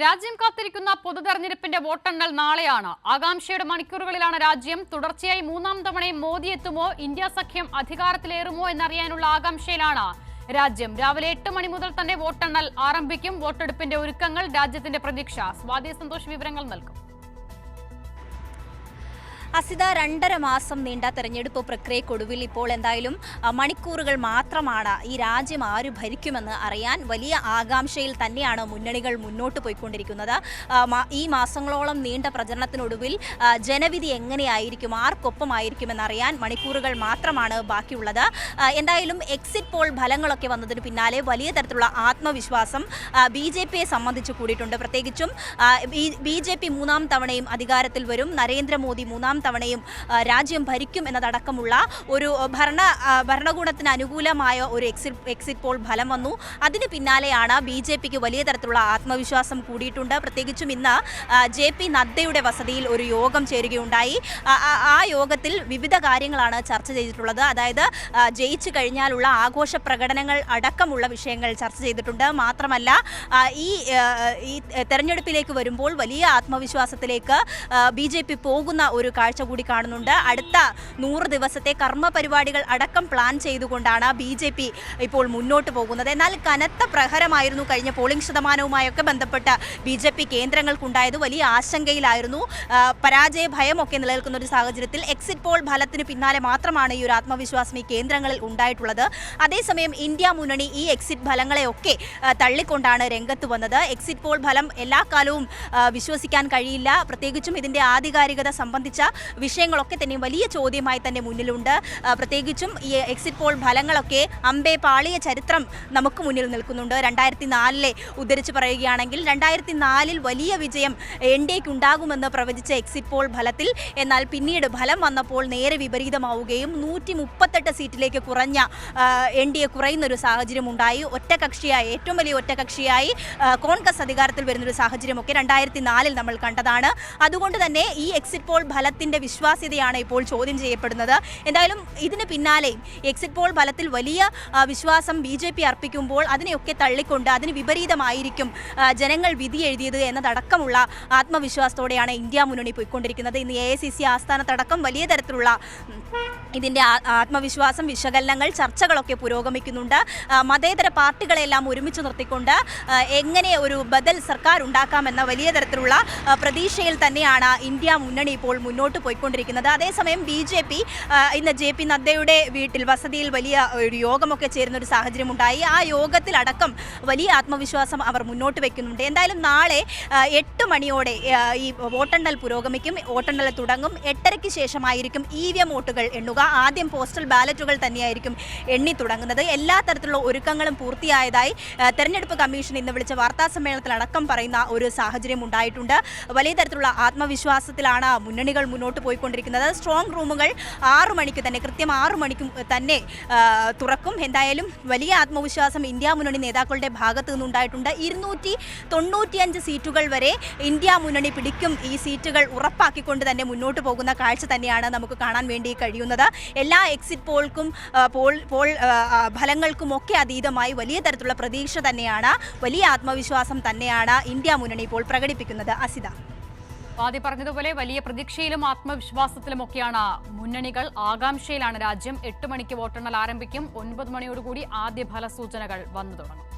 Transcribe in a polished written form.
രാജ്യം കാത്തിരിക്കുന്ന പൊതുതെരഞ്ഞെടുപ്പിന്റെ വോട്ടെണ്ണൽ നാളെയാണ്. ആകാംക്ഷയുടെ മണിക്കൂറുകളിലാണ് രാജ്യം. തുടർച്ചയായി മൂന്നാം തവണയും മോദി എത്തുമോ, ഇന്ത്യ സഖ്യം അധികാരത്തിലേറുമോ എന്നറിയാനുള്ള ആകാംക്ഷയിലാണ് രാജ്യം. രാവിലെ 8 മണി മുതൽ തന്നെ വോട്ടെണ്ണൽ ആരംഭിക്കും. വോട്ടെടുപ്പിന്റെ ഒരുക്കങ്ങൾ, രാജ്യത്തിന്റെ പ്രതീക്ഷ. സ്വാതി സന്തോഷ് വിവരങ്ങൾ നൽകും. അസിത, 2.5 മാസം നീണ്ട തെരഞ്ഞെടുപ്പ് പ്രക്രിയക്കൊടുവിൽ ഇപ്പോൾ എന്തായാലും മണിക്കൂറുകൾ മാത്രമാണ് ഈ രാജ്യം ആര് ഭരിക്കുമെന്ന് അറിയാൻ. വലിയ ആകാംക്ഷയിൽ തന്നെയാണ് മുന്നണികൾ മുന്നോട്ട് പോയിക്കൊണ്ടിരിക്കുന്നത്. ഈ മാസങ്ങളോളം നീണ്ട പ്രചരണത്തിനൊടുവിൽ ജനവിധി എങ്ങനെയായിരിക്കും, ആർക്കൊപ്പമായിരിക്കുമെന്നറിയാൻ മണിക്കൂറുകൾ മാത്രമാണ് ബാക്കിയുള്ളത്. എന്തായാലും എക്സിറ്റ് പോൾ ഫലങ്ങളൊക്കെ വന്നതിന് പിന്നാലെ വലിയ തരത്തിലുള്ള ആത്മവിശ്വാസം BJPയെ സംബന്ധിച്ച് കൂടിയിട്ടുണ്ട്. പ്രത്യേകിച്ചും BJP മൂന്നാം തവണയും അധികാരത്തിൽ വരും, നരേന്ദ്രമോദി മൂന്നാം തവണയും രാജ്യം ഭരിക്കും എന്നതടക്കമുള്ള ഒരു ഭരണകൂടത്തിന് അനുകൂലമായ ഒരു എക്സിറ്റ് പോൾ ഫലം വന്നു. അതിന് പിന്നാലെയാണ് BJPക്ക് വലിയ തരത്തിലുള്ള ആത്മവിശ്വാസം കൂടിയിട്ടുണ്ട്. പ്രത്യേകിച്ചും ഇന്ന് JP നദ്ദയുടെ വസതിയിൽ ഒരു യോഗം ചേരുകയുണ്ടായി. ആ യോഗത്തിൽ വിവിധ കാര്യങ്ങളാണ് ചർച്ച ചെയ്തിട്ടുള്ളത്. അതായത് ജയിച്ചു കഴിഞ്ഞാലുള്ള ആഘോഷ പ്രകടനങ്ങൾ അടക്കമുള്ള വിഷയങ്ങൾ ചർച്ച ചെയ്തിട്ടുണ്ട്. മാത്രമല്ല ഈ തെരഞ്ഞെടുപ്പിലേക്ക് വരുമ്പോൾ വലിയ ആത്മവിശ്വാസത്തിലേക്ക് BJP പോകുന്ന ഒരു കാഴ്ച കൂടി കാണുന്നുണ്ട്. അടുത്ത 100 ദിവസത്തെ കർമ്മ പരിപാടികൾ അടക്കം പ്ലാൻ ചെയ്തുകൊണ്ടാണ് BJP ഇപ്പോൾ മുന്നോട്ട് പോകുന്നത്. എന്നാൽ കനത്ത പ്രഹരമായിരുന്നു കഴിഞ്ഞ പോളിംഗ് ശതമാനവുമായൊക്കെ ബന്ധപ്പെട്ട് BJP കേന്ദ്രങ്ങൾക്കുണ്ടായത്. വലിയ ആശങ്കയിലായിരുന്നു. പരാജയ ഭയമൊക്കെ നിലനിൽക്കുന്ന ഒരു സാഹചര്യത്തിൽ എക്സിറ്റ് പോൾ ഫലത്തിന് പിന്നാലെ മാത്രമാണ് ഈ ഒരു ആത്മവിശ്വാസം ഈ കേന്ദ്രങ്ങളിൽ ഉണ്ടായിട്ടുള്ളത്. അതേസമയം ഇന്ത്യ മുന്നണി ഈ എക്സിറ്റ് ഫലങ്ങളെയൊക്കെ തള്ളിക്കൊണ്ടാണ് രംഗത്ത് വന്നത്. എക്സിറ്റ് പോൾ ഫലം എല്ലാ കാലവും വിശ്വസിക്കാൻ കഴിയില്ല. പ്രത്യേകിച്ചും ഇതിൻ്റെ ആധികാരികത സംബന്ധിച്ച വിഷയങ്ങളൊക്കെ തന്നെ വലിയ ചോദ്യമായി തന്നെ മുന്നിലുണ്ട്. പ്രത്യേകിച്ചും ഈ എക്സിറ്റ് പോൾ ഫലങ്ങളൊക്കെ അമ്പേ പാളിയ ചരിത്രം നമുക്ക് മുന്നിൽ നിൽക്കുന്നുണ്ട്. 2004 ഉദ്ധരിച്ച് പറയുകയാണെങ്കിൽ 2004 വലിയ വിജയം NDAക്ക് ഉണ്ടാകുമെന്ന് പ്രവചിച്ച എക്സിറ്റ് പോൾ ഫലത്തിൽ എന്നാൽ പിന്നീട് ഫലം വന്നപ്പോൾ നേരെ വിപരീതമാവുകയും 138 സീറ്റിലേക്ക് കുറഞ്ഞ NDA കുറയുന്നൊരു സാഹചര്യം ഉണ്ടായി. ഒറ്റകക്ഷിയായി, ഏറ്റവും വലിയ ഒറ്റകക്ഷിയായി കോൺഗ്രസ് അധികാരത്തിൽ വരുന്നൊരു സാഹചര്യമൊക്കെ 2004 നമ്മൾ കണ്ടതാണ്. അതുകൊണ്ട് തന്നെ ഈ എക്സിറ്റ് പോൾ ഫലത്തിൻ്റെ വിശ്വാസ്യതയാണ് ഇപ്പോൾ ചോദ്യം ചെയ്യപ്പെടുന്നത്. എന്തായാലും ഇതിന് പിന്നാലെ എക്സിറ്റ് പോൾ ഫലത്തിൽ വലിയ വിശ്വാസം BJP അർപ്പിക്കുമ്പോൾ അതിനെയൊക്കെ തള്ളിക്കൊണ്ട് അതിന് വിപരീതമായിരിക്കും ജനങ്ങൾ വിധി എഴുതിയത് എന്നതടക്കമുള്ള ആത്മവിശ്വാസത്തോടെയാണ് ഇന്ത്യ മുന്നണി പോയിക്കൊണ്ടിരിക്കുന്നത്. ഇന്ന് AICC ആസ്ഥാനത്തടക്കം വലിയ തരത്തിലുള്ള ഇതിൻ്റെ ആത്മവിശ്വാസം, വിശകലനങ്ങൾ, ചർച്ചകളൊക്കെ പുരോഗമിക്കുന്നുണ്ട്. മതേതര പാർട്ടികളെല്ലാം ഒരുമിച്ച് നിർത്തിക്കൊണ്ട് എങ്ങനെ ഒരു ബദൽ സർക്കാർ ഉണ്ടാക്കാമെന്ന വലിയ തരത്തിലുള്ള പ്രതീക്ഷയിൽ തന്നെയാണ് ഇന്ത്യ മുന്നണി ഇപ്പോൾ മുന്നോട്ട് പോയിക്കൊണ്ടിരിക്കുന്നത്. അതേസമയം BJP ഇന്ന് JP നദ്ദയുടെ വീട്ടിൽ വസതിയിൽ വലിയ ഒരു യോഗമൊക്കെ ചേരുന്ന ഒരു സാഹചര്യമുണ്ടായി. ആ യോഗത്തിലടക്കം വലിയ ആത്മവിശ്വാസം അവർ മുന്നോട്ട് വയ്ക്കുന്നുണ്ട്. എന്തായാലും നാളെ 8 മണിയോടെ ഈ വോട്ടെണ്ണൽ പുരോഗമിക്കും. വോട്ടെണ്ണൽ തുടങ്ങും. 8:30-ക്ക് ശേഷമായിരിക്കും EVM വോട്ടുകൾ എണ്ണുക. ആദ്യം പോസ്റ്റൽ ബാലറ്റുകൾ തന്നെയായിരിക്കും എണ്ണി തുടങ്ങുന്നത്. എല്ലാ തരത്തിലുള്ള ഒരുക്കങ്ങളും പൂർത്തിയായതായി തെരഞ്ഞെടുപ്പ് കമ്മീഷൻ ഇന്ന് വിളിച്ച വാർത്താ സമ്മേളനത്തിലടക്കം പറയുന്ന ഒരു സാഹചര്യം ഉണ്ടായിട്ടുണ്ട്. വലിയ തരത്തിലുള്ള ആത്മവിശ്വാസത്തിലാണ് മുന്നണികൾ മുന്നോട്ട് പോയിക്കൊണ്ടിരിക്കുന്നത്. സ്ട്രോങ് റൂമുകൾ 6 മണിക്ക് തന്നെ, കൃത്യം 6 മണിക്ക് തന്നെ തുറക്കും. എന്തായാലും വലിയ ആത്മവിശ്വാസം ഇന്ത്യ മുന്നണി നേതാക്കളുടെ ഭാഗത്തു നിന്നുണ്ടായിട്ടുണ്ട്. 295 സീറ്റുകൾ വരെ ഇന്ത്യ മുന്നണി പിടിക്കും. ഈ സീറ്റുകൾ ഉറപ്പാക്കിക്കൊണ്ട് തന്നെ മുന്നോട്ട് പോകുന്ന കാഴ്ച തന്നെയാണ് നമുക്ക് കാണാൻ വേണ്ടി കഴിയുന്നത്. എല്ലാ എക്സിറ്റ് പോൾക്കും പോൾ ഫലങ്ങൾക്കുമൊക്കെ അതീതമായി വലിയ തരത്തിലുള്ള പ്രതീക്ഷ തന്നെയാണ്, വലിയ ആത്മവിശ്വാസം തന്നെയാണ് ഇന്ത്യ മുന്നണി ഇപ്പോൾ പ്രകടിപ്പിക്കുന്നത്. അസിത, ആദ്യം പറഞ്ഞതുപോലെ വലിയ പ്രതീക്ഷയിലും ആത്മവിശ്വാസത്തിലുമൊക്കെയാണ് മുന്നണികൾ. ആകാംക്ഷയിലാണ് രാജ്യം. 8 മണിക്ക് വോട്ടെണ്ണൽ ആരംഭിക്കും. 9 മണിയോടുകൂടി ആദ്യ ഫലസൂചനകൾ വന്നു തുടങ്ങും.